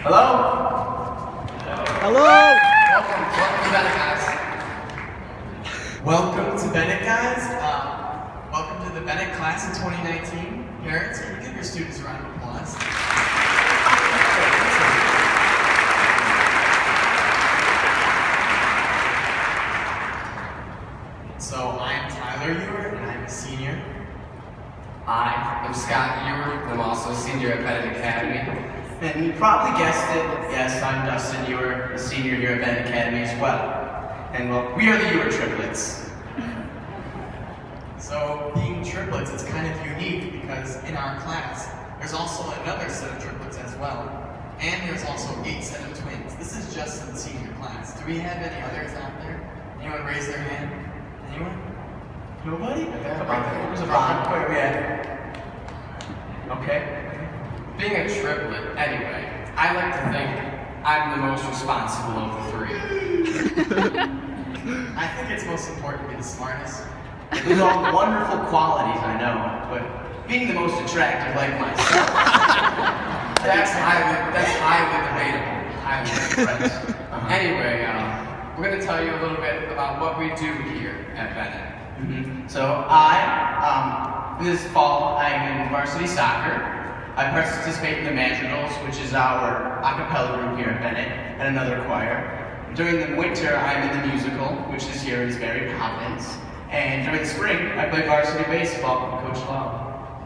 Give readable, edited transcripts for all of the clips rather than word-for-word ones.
Hello? Hello! Welcome to Benet, guys. Welcome to Benet, guys. Welcome to the Benet class of 2019. Parents, can you give your students a round of applause? So, I'm Tyler Uher, and I'm a senior. I am Scott Uher, and I'm also a senior at Benet Academy. And you probably guessed it, yes, I'm Dustin Uher, a senior here at Benet Academy as well. And well, we are the Uher triplets. So being triplets is kind of unique because in our class, there's also another set of triplets as well. And there's also 8 set of twins. This is just in the senior class. Do we have any others out there? Anyone raise their hand? Anyone? Nobody? There's a bond. Where are we at? Okay. Being a triplet, anyway, I like to think I'm the most responsible of the three. I think it's most important to be the smartest. There's all wonderful qualities, I know, but being the most attractive like myself, that's highly debatable. Anyway, we're going to tell you a little bit about what we do here at Benet. So this fall, I'm in varsity soccer. I participate in the Madrigals, which is our a cappella group here at Benet, and another choir. During the winter, I'm in the musical, which this year is Mary Poppins. And during the spring, I play varsity baseball with Coach Law.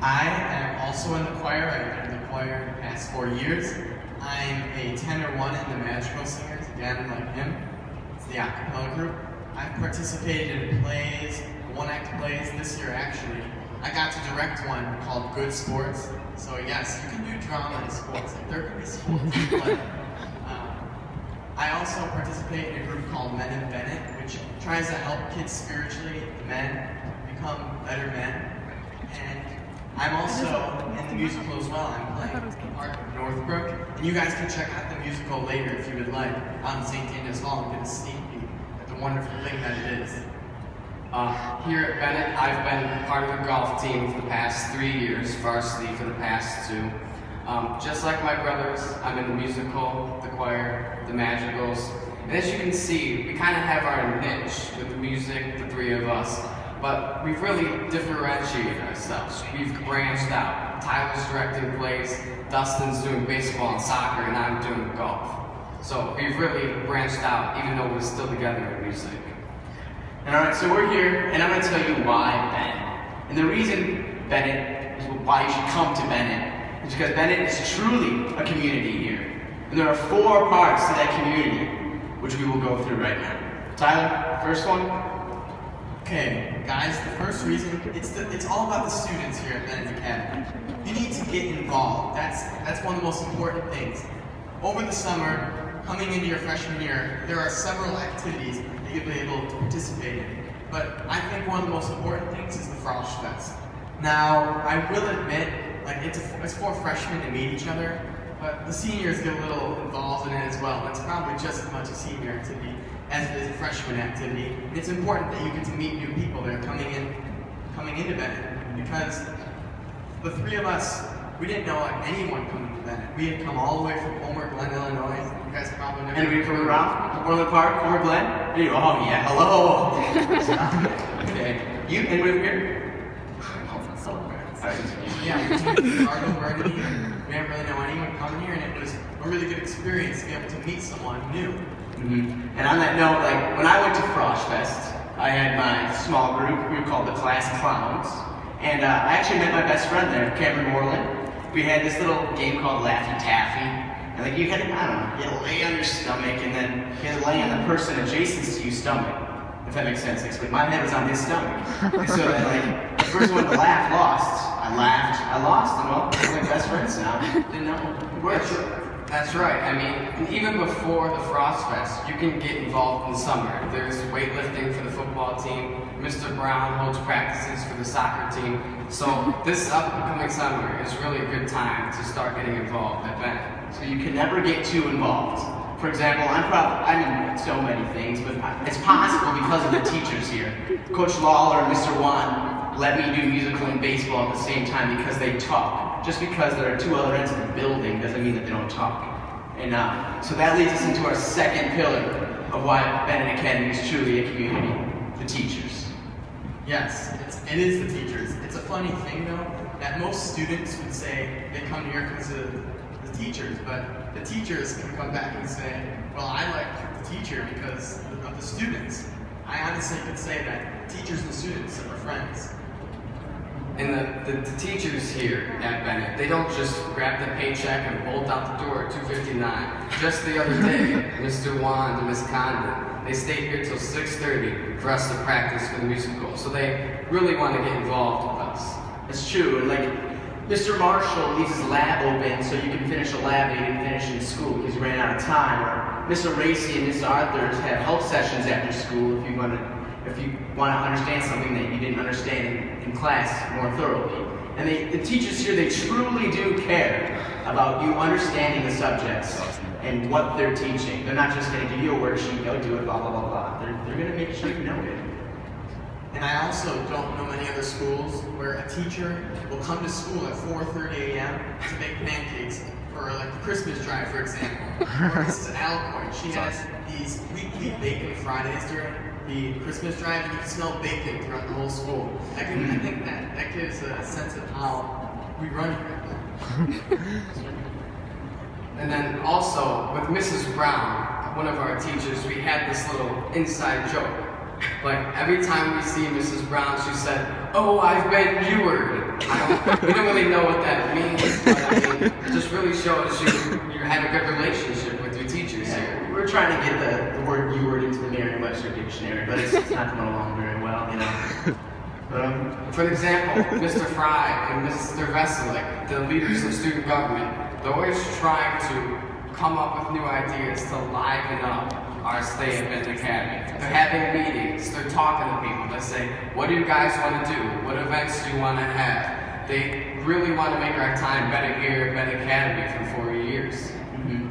I am also in the choir. I've been in the choir the past 4 years. I'm a tenor 1 in the Madrigal Singers, again, like him. It's the a cappella group. I've participated in plays, one-act plays this year, actually. I got to direct one called Good Sports. So yes, you can do drama in sports. Like, there can be sports in play. I also participate in a group called Men in Benet, which tries to help kids spiritually, men, become better men. And I'm also in the musical as well. I'm playing part of Northbrook. And you guys can check out the musical later if you would like on St. Daniel's Hall and get a sneak peek at the wonderful thing that it is. Here at Benet, I've been part of the golf team for the past 3 years, varsity for the past 2. Just like my brothers, I'm in the musical, the choir, the Madrigals. And as you can see, we kind of have our niche with the music, the 3 of us, but we've really differentiated ourselves. We've branched out. Tyler's directing plays, Dustin's doing baseball and soccer, and I'm doing golf. So we've really branched out, even though we're still together in music. And alright, so we're here, and I'm going to tell you why Benet. And the reason Benet is why you should come to Benet is because Benet is truly a community here. And there are 4 parts to that community, which we will go through right now. Tyler, first one? Okay, guys, the first reason, it's all about the students here at Benet Academy. You need to get involved. That's one of the most important things. Over the summer, coming into your freshman year, there are several activities that you'll be able to participate in. But I think one of the most important things is the Frosh Fest. Now, I will admit, like it's for freshmen to meet each other, but the seniors get a little involved in it as well. It's probably just as much a senior activity as it is a freshman activity. And it's important that you get to meet new people that are coming into Benet, because the 3 of us, we didn't know anyone coming to Benet. We had come all the way from Homer Glen, Illinois. You guys probably know. And we from around Orland Park, Homer Glen. Oh yeah, hello. Okay, you and we're here. Yeah, Cardinal Burgundy. We didn't really know anyone coming here, and it was a really good experience to be able to meet someone new. And on that note, like when I went to Frosh Fest, I had my small group. We were called the Class Clowns, and I actually met my best friend there, Cameron Moreland. We had this little game called Laffy Taffy, and like you had to, I don't know, you had to lay on your stomach, and then you had to lay on the person adjacent to your stomach. If that makes sense. Like my head was on his stomach, and so then like the first one to laugh lost. I laughed, I lost, and well, we're like best friends now. Didn't know it worked. That's right. I mean, even before the Frost Fest, you can get involved in the summer. There's weightlifting for the football team. Mr. Brown holds practices for the soccer team. So this upcoming summer is really a good time to start getting involved at Benet. So you can never get too involved. For example, I'm in so many things, but it's possible because of the teachers here. Coach Lawler and Mr. Wan let me do musical and baseball at the same time because they talk. Just because there are two other ends of the building doesn't mean that they don't talk. And so that leads us into our second pillar of why Benet Academy is truly a community, the teachers. Yes, it is the teachers. It's a funny thing though, that most students would say they come here because of the teachers, but the teachers can come back and say, well, I like the teacher because of the students. I honestly could say that teachers and students are friends. And the teachers here at Benet, they don't just grab the paycheck and bolt out the door at 2:59. Just the other day, Mr. Wand and Miss Condon, they stayed here till 6:30 for us to practice for the musical. So they really want to get involved with us. It's true, and like Mr. Marshall leaves his lab open so you can finish a lab that you didn't finish in school because you ran out of time. Or Mr. Racy and Miss Arthurs have help sessions after school if you want to understand something that you didn't understand in class more thoroughly. And the teachers here, they truly do care about you understanding the subjects and what they're teaching. They're not just going to give you a worksheet, go do it, blah, blah, blah, blah. They're going to make sure you know it. And I also don't know many other schools where a teacher will come to school at 4:30 a.m. to make pancakes for like the Christmas drive, for example. Or Mrs. Alcoy, she has these weekly bacon Fridays during the Christmas drive, and you can smell bacon throughout the whole school. I think that gives a sense of how we run here. And then also, with Mrs. Brown, one of our teachers, we had this little inside joke. Like, every time we see Mrs. Brown, she said, "Oh, I've been Uhered." We don't really know what that means, but I mean, it just really shows you have a good relationship with your teachers here. We're trying to get the word Uhered into the Merriam-Webster dictionary, but it's not coming along very well, you know. For example, Mr. Fry and Mr. Veselik, the leaders of student government, they're always trying to come up with new ideas to liven up our stay at Benet Academy. They're having meetings, they're talking to people, they say, what do you guys want to do? What events do you want to have? They really want to make our time better here at Benet Academy for 4 years. Mm-hmm.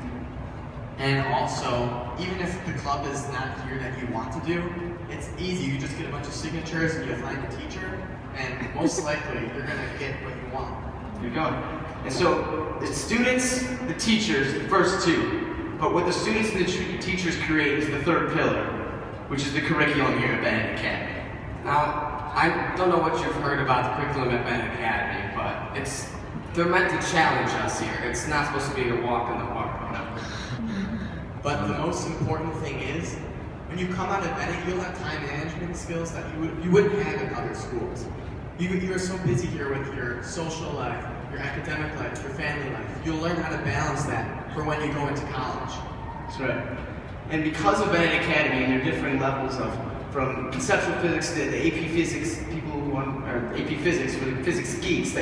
And also, even if the club is not here that you want to do, it's easy. You just get a bunch of signatures and you find a teacher, and most likely you're going to get what you want. You're going. And so, the students, the teachers, the first two. But what the students and the teachers create is the third pillar, which is the curriculum here at Benet Academy. Now, I don't know what you've heard about the curriculum at Benet Academy, but they're meant to challenge us here. It's not supposed to be a walk in the park. But the most important thing is, when you come out of Benet, you'll have time management skills that you wouldn't have in other schools. You are so busy here with your social life, your academic life, your family life. You'll learn how to balance that for when you go into college. That's right. And because of Benet Academy and their different levels from conceptual physics to the AP Physics people who want, or AP Physics for the physics geeks,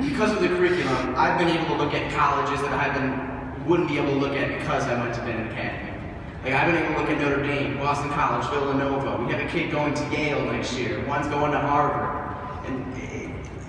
because of the curriculum, I've been able to look at colleges that wouldn't be able to look at because I went to Benet Academy. I've been able to look at Notre Dame, Boston College, Villanova. We have a kid going to Yale next year. One's going to Harvard. And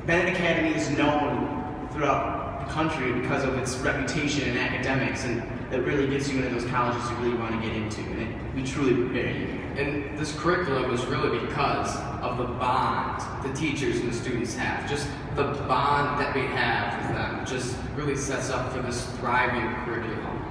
Benet Academy is known throughout the country because of its reputation in academics, and that really gets you into those colleges you really want to get into. And we truly prepare you. And this curriculum is really because of the bond the teachers and the students have. Just the bond that we have with them just really sets up for this thriving curriculum.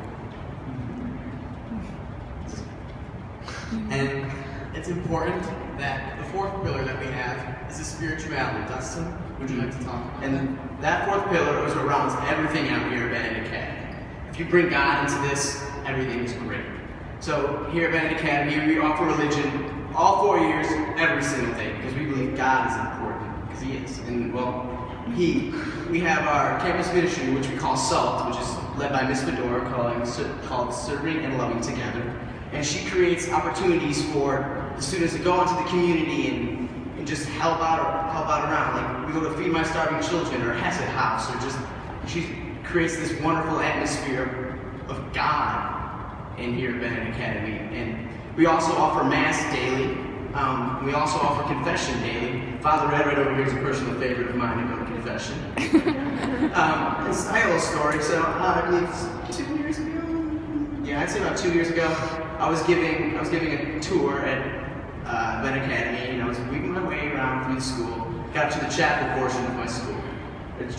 And it's important that the fourth pillar that we have is the spirituality. Dustin, would you like to talk about And that fourth pillar is what rounds everything out here at Benet Academy. If you bring God into this, everything is great. So here at Benet Academy, we offer religion all 4 years, every single day, because we believe God is important, because He is. And well, we have our campus ministry, which we call SALT, which is led by Miss Fedora, called Serving and Loving Together. And she creates opportunities for the students to go into the community and just help out around. Like, we go to Feed My Starving Children or Hesed House, or she creates this wonderful atmosphere of God in here at Benet Academy. And we also offer Mass daily. We also offer confession daily. Father Ed right over here is a personal favorite of mine to go to confession. It's a little story. So I believe it's 2 years ago. Yeah, I'd say about 2 years ago. I was giving a tour at Benet Academy, and I was weaving my way around through the school. Got to the chapel portion of my school, the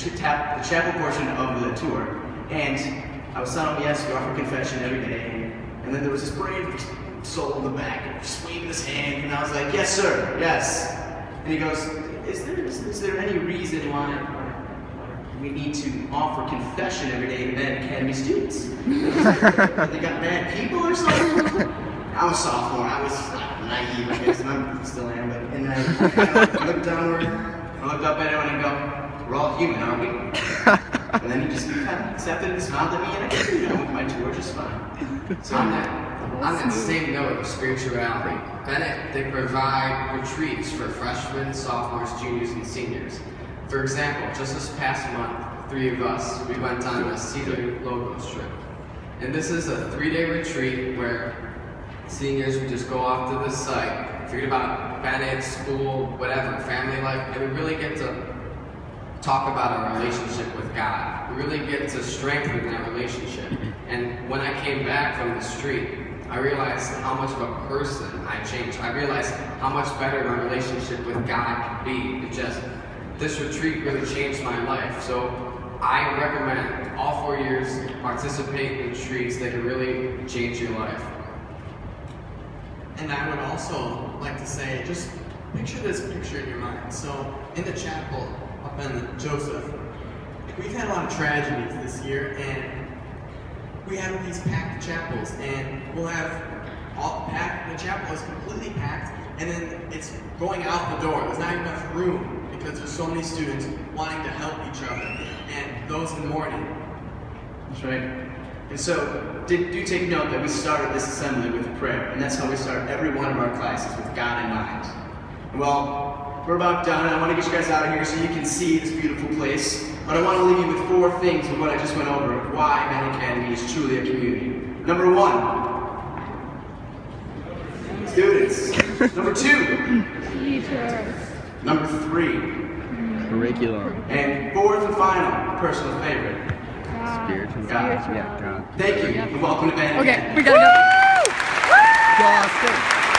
chapel portion of the tour, and I was telling him, yes, we offer confession every day, and then there was this brave soul in the back, just waving his hand, and I was like, yes, sir, yes. And he goes, is there any reason why we need to offer confession every day to Benet Academy students? They got bad people or something? I was sophomore, I was naive, I guess, and I still am, but, and I looked downward, I looked up at him and I go, we're all human, aren't we? And then he just kind of accepted and smiled at me, and I continued on with my tour just fine. So on that same note of spirituality, Benet, they provide retreats for freshmen, sophomores, juniors, and seniors. For example, just this past month, 3 of us, we went on a Cedar Logos trip. And this is a 3-day retreat where seniors would just go off to the site, forget about Benet, school, whatever, family life, and we really get to talk about our relationship with God. We really get to strengthen that relationship. And when I came back from the street, I realized how much of a person I changed. I realized how much better my relationship with God could be. This retreat really changed my life. So I recommend all 4 years participate in retreats that can really change your life. And I would also like to say, just picture this picture in your mind. So in the chapel up in Joseph, we've had a lot of tragedies this year, and we have these packed chapels, and we'll have all packed, the chapel is completely packed, and then it's going out the door. There's not enough room because there's so many students wanting to help each other, and those in mourning. That's right. And so, do take note that we started this assembly with prayer, and that's how we start every one of our classes, with God in mind. Well, we're about done, and I want to get you guys out of here so you can see this beautiful place, but I want to leave you with 4 things of what I just went over, of why Benet Academy is truly a community. Number 1, students. Number 2, teachers. Number 3, curriculum. and 4th and final, personal favorite, Spiritual. God. Yeah, God. Thank you, and welcome to Benet. Okay, we gotta go. Dustin.